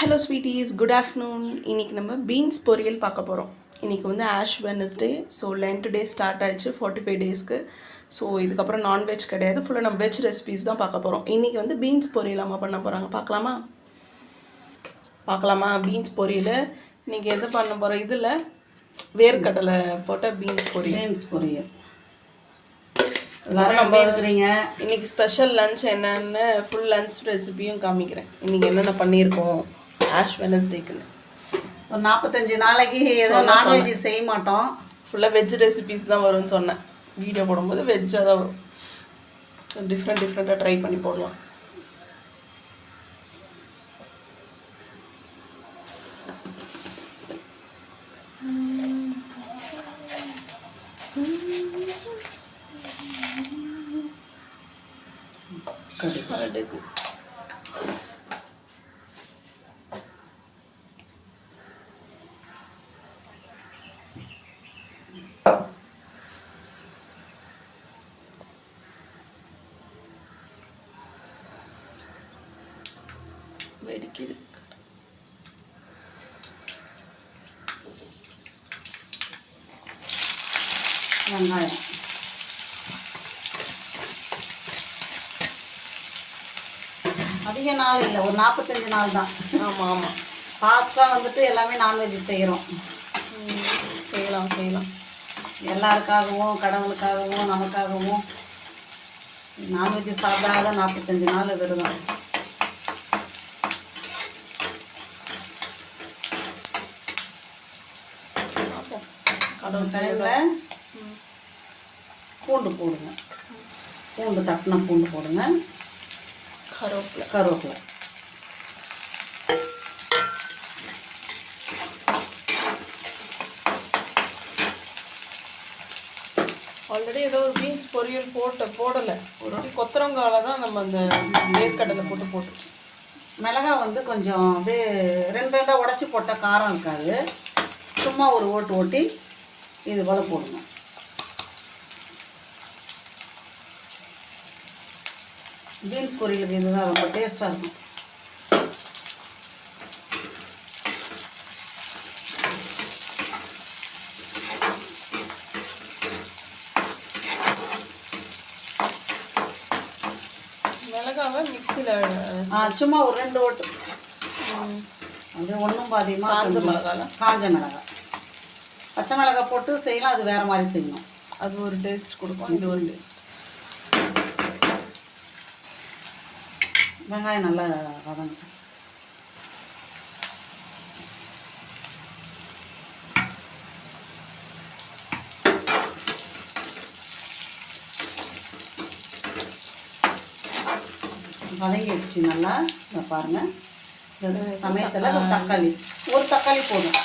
Hello sweeties, good afternoon. இன்றைக்கி நம்ம beans பொரியல் பார்க்க போகிறோம். இன்றைக்கி வந்து ash Wednesday, so Lent day start ஆகிடுச்சு 45 டேஸ்க்கு. ஸோ இதுக்கப்புறம் நான்வெஜ் கிடையாது, ஃபுல்லாக நம்ம வெஜ் ரெசிபீஸ் தான் பார்க்க போகிறோம். இன்றைக்கி வந்து பீன்ஸ் பொரியல் அம்மா பண்ண போகிறாங்க. பார்க்கலாமா பீன்ஸ் பொரியல். இன்றைக்கி எது பண்ண போகிறோம், இதில் வேர்க்கடலை போட்ட பீன்ஸ் பொரியல். நம்ம இருக்கிறீங்க. இன்றைக்கி ஸ்பெஷல் லன்ச் என்னென்னு ஃபுல் லன்ச் ரெசிபியும் காமிக்கிறேன். இன்றைக்கி என்னென்ன பண்ணியிருக்கோம் ஆஷ் வெனஸ்டேக்குன்னு. ஒரு 45 நாளைக்கு ஏதோ நான்வெஜ் செய்ய மாட்டோம், ஃபுல்லாக வெஜ் ரெசிபீஸ் தான் வரும்னு சொன்னேன். வீடியோ போடும்போது வெஜ்ஜாக தான் வரும். டிஃப்ரெண்ட்டாக ட்ரை பண்ணி போடலாம். கடுகு வெடிக்குது. வெங்காயம் அதிக நாள் இல்லை, ஒரு 45 நாள் தான். ஆமாம் ஃபாஸ்ட்டாக வந்துட்டு எல்லாமே நான்வெஜ் செய்கிறோம். செய்யலாம் எல்லாருக்காகவும் கடவுளுக்காகவும் நமக்காகவும் நான்வெஜ் சாப்பிடாத 45 நாள் விரதம். டைமில் பூண்டு போடுங்க, தட்டின பூண்டு போடுங்க, கருவேப்பிலை ஆல்ரெடி ஏதோ ஒரு பீன்ஸ் பொரியல் போடலை. ஒரு வாட்டி கொத்தரங்கால தான் நம்ம அந்த வேர்க்கடலை போட்டு மிளகாய் வந்து கொஞ்சம் அப்படியே ரெண்டாக உடச்சி போட்ட காரம் இருக்காது. சும்மா ஒரு ஓட்டி இது போல் போடுங்க. பீன்ஸ் பொரியலுக்கு இதுதான் ரொம்ப டேஸ்ட்டாக இருக்கும். மிளகாவை மிக்சியில் சும்மா ஒரு 2 ஓட்டு, அப்படியே ஒன்றும் பாதியமாக காஞ்ச மிளகாய். பச்சை மிளகாய் போட்டு செய்யலாம், அது வேறு மாதிரி செய்யணும். அது ஒரு டேஸ்ட் கொடுக்கும், இது ஒரு டேஸ்ட். வெங்காயம் நல்லா வதங்கட்டும். வதங்கிடுச்சு நல்லா. இதை பாருங்கள், சமயத்தில் ஒரு தக்காளி போதும்,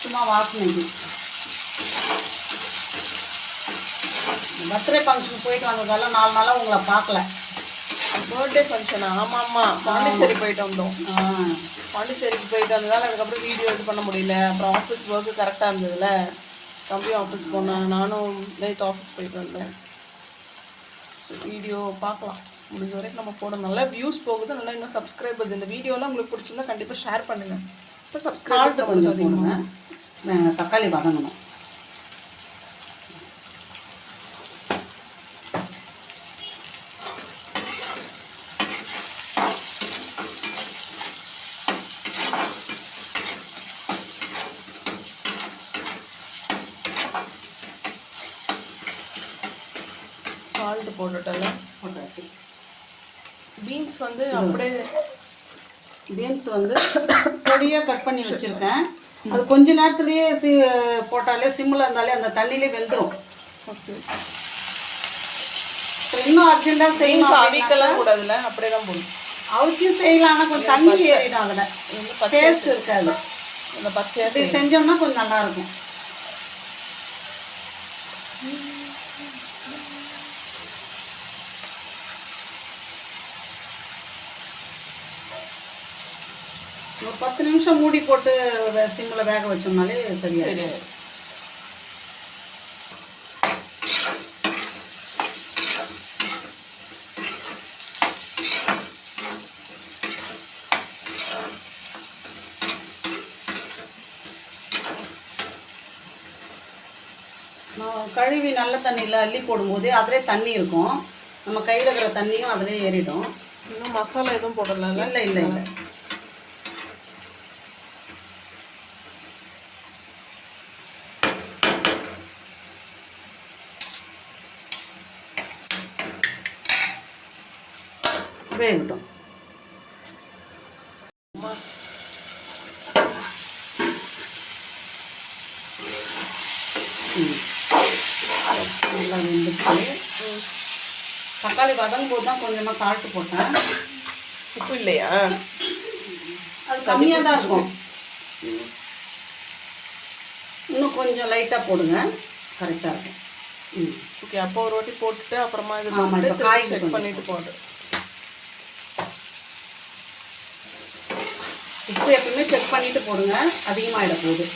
சும்மா வாசனைக்கு. பர்த்டே ஃபங்க்ஷன் போயிட்டு வந்ததால 4 நாளாக உங்களை பார்க்கல. பர்த்டே ஃபங்க்ஷனா? ஆமாம், பாண்டிச்சேரி போயிட்டு வந்தோம். பாண்டிச்சேரிக்கு போயிட்டு வந்ததால் அதுக்கப்புறம் வீடியோ இது பண்ண முடியல. அப்புறம் ஆஃபீஸ் ஒர்க்கு கரெக்டாக இருந்ததில்ல, தம்பியும் ஆஃபீஸ் போனேன், நானும் நேற்று ஆஃபீஸ் போயிட்டு வந்தேன். ஸோ வீடியோ பார்க்கலாம், முடிஞ்ச வரைக்கும் நம்ம போட நல்லா வியூஸ் போகுது. நல்லா இன்னும் சப்ஸ்கிரைபர்ஸ், இந்த வீடியோலாம் உங்களுக்கு பிடிச்சிருந்தா கண்டிப்பாக ஷேர் பண்ணுங்கள். இப்போ சப்ஸ்கிரைபர்ஸ் கொஞ்சம் போடுங்க. தக்காளி வதங்கணும். சால்ட்டு போட்டாச்சு. பீன்ஸ் வந்து அப்படியே பொடியாக கட் பண்ணி வச்சுருக்கேன். அது கொஞ்ச நேரத்துலேயே போட்டாலே சிம்மில் இருந்தாலே அந்த தண்ணியிலே வெந்துடும். ஓகே, இன்னும் அர்ஜென்ட்டாக செய்யணும். அவிக்கலாம் கூடாதுல்ல, அப்படியே தான் போடும். அவிச்சும் செய்யலாம், ஆனால் கொஞ்சம் தண்ணி ஏறிடும், அதில் டேஸ்ட் இருக்காது. அந்த பச்சையாக செஞ்சோம்னா கொஞ்சம் நல்லாயிருக்கும். ஒரு 10 நிமிஷம் மூடி போட்டு சிம்மில் வேக வச்சோம்னாலே சரியாக. நான் கழுவி நல்ல தண்ணியில் அள்ளி போடும்போதே அதிலே தண்ணி இருக்கும். நம்ம கையில் இருக்கிற தண்ணியும் அதிலே ஏறிடும். இன்னும் மசாலா எதுவும் போடல? இல்லை இல்லை இல்லை. வேகட்டும். நல்லா வெந்துச்சு. தக்காளி வதங்கும் போது தான் கொஞ்சமாக சால்ட்டு போட்டேன். உப்பு இல்லையா? அது கம்மியாக தான் இருக்கும். இன்னும் கொஞ்சம் லைட்டாக போடுங்க, கரெக்டாக இருக்கும். ஓகே, அப்போ ஒரு வாட்டி போட்டுட்டு அப்புறமா இது காய் செக் பண்ணிட்டு போடு. உப்பு எப்பவுமே செக் பண்ணிட்டு போடுங்க, அதிகமாகிட போகுது.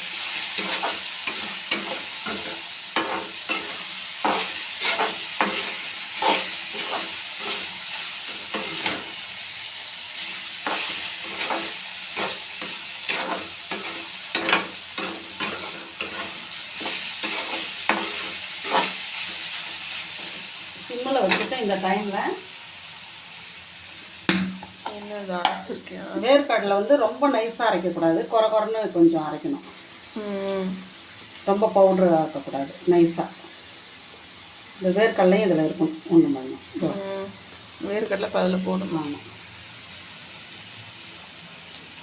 சிம்மில் வச்சுட்டு இந்த டைமில் என்ன அரைச்சிருக்கேன். வேர்க்கடலை வந்து ரொம்ப நைஸாக அரைக்கக்கூடாது, குறை குறைன்னு கொஞ்சம் அரைக்கணும். ரொம்ப பவுட்ரு ஆக்கக்கூடாது, நைஸாக. இந்த வேர்க்கடலையும் இதில் இருக்கும். ஒன்று பண்ணணும். வேர்க்கடலை இப்போ அதில் போடணும். ஆமாம்.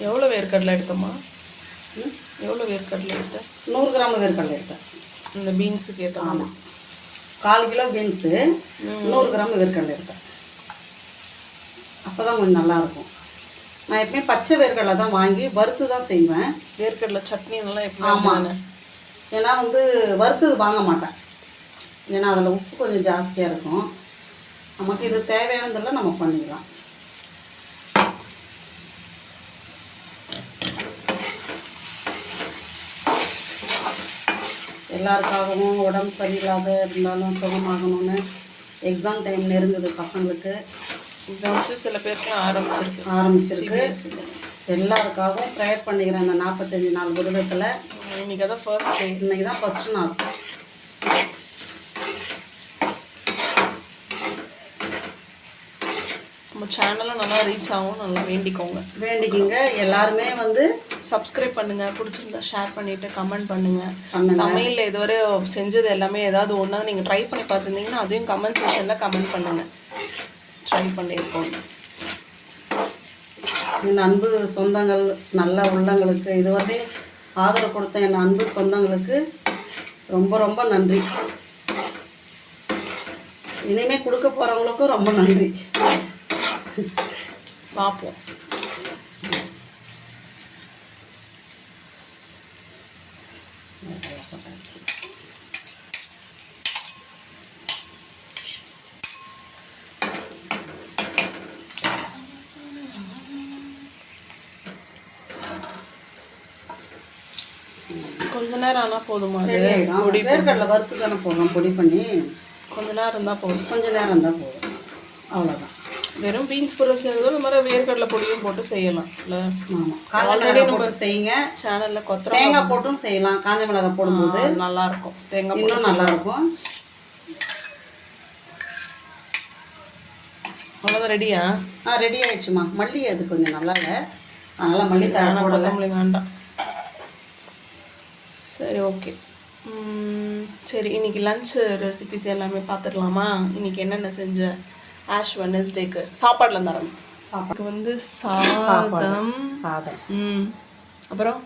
எவ்வளோ வேர்க்கடலை எடுத்தோம்மா? எவ்வளோ வேர்க்கடலை எடுத்தேன்? 100 கிராம் வேர்க்கடலை எடுத்தேன். இந்த பீன்ஸுக்கு ஏற்ற? ஆமாம், 4 கிலோ பீன்ஸு 100 கிராம் வேர்க்கடலை எடுத்தேன். அப்போ தான் கொஞ்சம் நல்லாயிருக்கும். நான் எப்பவுமே பச்சை வேர்க்கடலை தான் வாங்கி வறுத்து தான் செய்வேன். வேர்க்கடலை சட்னி நல்லா எப்படி? ஆமாம், ஏன்னா வந்து வறுத்தது வாங்க மாட்டேன். ஏன்னா அதில் உப்பு கொஞ்சம் ஜாஸ்தியாக இருக்கும். நமக்கு இது தேவையானதெல்லாம் நம்ம பண்ணிக்கலாம். எல்லாருக்காகவும் உடம்பு சரியில்லாத இருந்தாலும் சுகமாகணும்னு எக்ஸாம் டைம் நெருங்குது பசங்களுக்கு. எக்ஸாம்ஸு சில பேருக்கு ஆரம்பிச்சிருக்கு. எல்லாருக்காகவும் ப்ரேயர் பண்ணிக்கிறேன். இந்த 45 நாள் விரதத்தில் இன்றைக்கி தான் ஃபர்ஸ்ட் டே. இன்றைக்கி தான் ஃபஸ்ட்டு நாள். நம்ம சேனலும் நல்லா ரீச் ஆகும், நல்லா வேண்டிக்கிங்க. எல்லாருமே வந்து சப்ஸ்கிரைப் பண்ணுங்கள், பிடிச்சிருந்தா ஷேர் பண்ணிவிட்டு கமெண்ட் பண்ணுங்கள். சமையலில் இதுவரை செஞ்சது எல்லாமே ஏதாவது ஒன்றா நீங்கள் ட்ரை பண்ணி பார்த்துருந்தீங்கன்னா அதையும் கமெண்ட் செக்ஷனில் கமெண்ட் பண்ணுங்கள். ட்ரை பண்ணியிருக்கோம். என் அன்பு சொந்தங்கள், நல்ல உள்ளங்களுக்கு, இதுவரை ஆதரவு கொடுத்த என் அன்பு சொந்தங்களுக்கு ரொம்ப ரொம்ப நன்றி. இனிமேல் கொடுக்க போகிறவங்களுக்கும் ரொம்ப நன்றி. பார்ப்போம். கொஞ்ச நேரம் ஆனால் போதுமா? வேர்க்கடலை வறுத்து தானே போடுறோம், பொடி பண்ணி. கொஞ்ச நேரம் இருந்தால் போதும். கொஞ்சம் நேரம் இருந்தால் போதும், அவ்வளோதான். வெறும் பீன்ஸ் பொருள் செய்யறதோ இந்த மாதிரி வேர்க்கடலை பொடியும் போட்டு செய்யலாம் இல்லை? ஆமாம், ஆல்ரெடி நம்ம செய்யுங்க. சேனலில் தேங்காய் போட்டும் செய்யலாம். காஞ்ச மிளகாய் போடும்போது நல்லாயிருக்கும். தேங்காய் இன்னும் நல்லாயிருக்கும். அவ்வளோதான். ரெடியா? ரெடி ஆகிடுச்சுமா. மல்லி அது கொஞ்சம் நல்லா இல்லை, அதனால் மல்லி தழை போடலை. வேண்டாம். சரி, ஓகே. சரி, இன்றைக்கி லன்ச் ரெசிபிஸ் எல்லாமே பார்த்துடலாமா? இன்றைக்கி என்னென்ன செஞ்ச? ஆஷ் வெட்னஸ்டேக்கு சாப்பாடில் தரணும். சாப்பாடு வந்து சாதம். அப்புறம்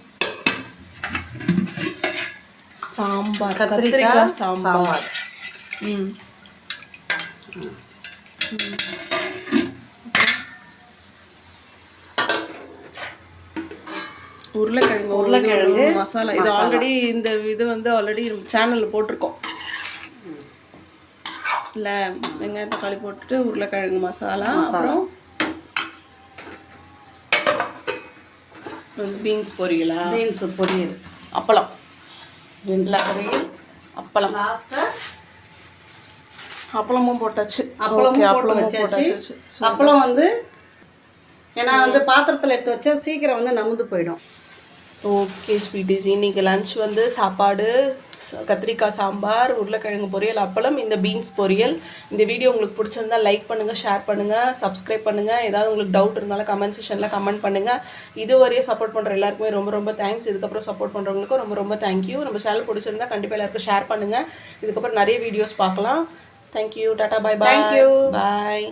சாம்பார், கத்திரிக்காய் சாம்பார். உருளைக்கிழங்கு மசாலா. இது ஆல்ரெடி இந்த இது வந்து ஆல்ரெடி சேனலில் போட்டிருக்கோம் இல்லை? வெங்காயம் தக்காளி போட்டுட்டு உருளைக்கிழங்கு மசாலா. அப்புறம் பீன்ஸ் பொரியலா? பீன்ஸ் பொரியல், அப்பளம். பீன்ஸ் பொரியல், அப்பளம். லாஸ்ட்டாக அப்பளமும் போட்டாச்சு. அப்பளமும் வச்சாச்சு. அப்பளம் வந்து ஏன்னா வந்து பாத்திரத்தில் எடுத்து வச்சா சீக்கிரம் வந்து நமுந்து போயிடும். ஓகே ஸ்வீட்டிஸ், இன்றைக்கி லன்ச் வந்து சாப்பாடு, கத்திரிக்காய் சாம்பார், உருளைக்கிழங்கு பொரியல், அப்பளம், இந்த பீன்ஸ் பொரியல். இந்த வீடியோ உங்களுக்கு பிடிச்சிருந்தா லைக் பண்ணுங்கள், ஷேர் பண்ணுங்கள், சப்ஸ்கிரைப் பண்ணுங்கள். ஏதாவது உங்களுக்கு டவுட் இருந்தாலும் கமெண்ட் செக்ஷனில் கமெண்ட் பண்ணுங்கள். இதுவரையும் சப்போர்ட் பண்ணுற எல்லாருக்குமே ரொம்ப ரொம்ப தேங்க்ஸ். இதுக்கப்புறம் சப்போர்ட் பண்ணுறவங்களுக்கும் ரொம்ப ரொம்ப தேங்க்யூ. நம்ம சேனல் பிடிச்சிருந்தா கண்டிப்பாக எல்லாருக்கும் ஷேர் பண்ணுங்கள். இதுக்கப்புறம் நிறைய வீடியோஸ் பார்க்கலாம். தேங்க்யூ. டாட்டா. பாய் பாய். தேங்க்யூ. பாய்.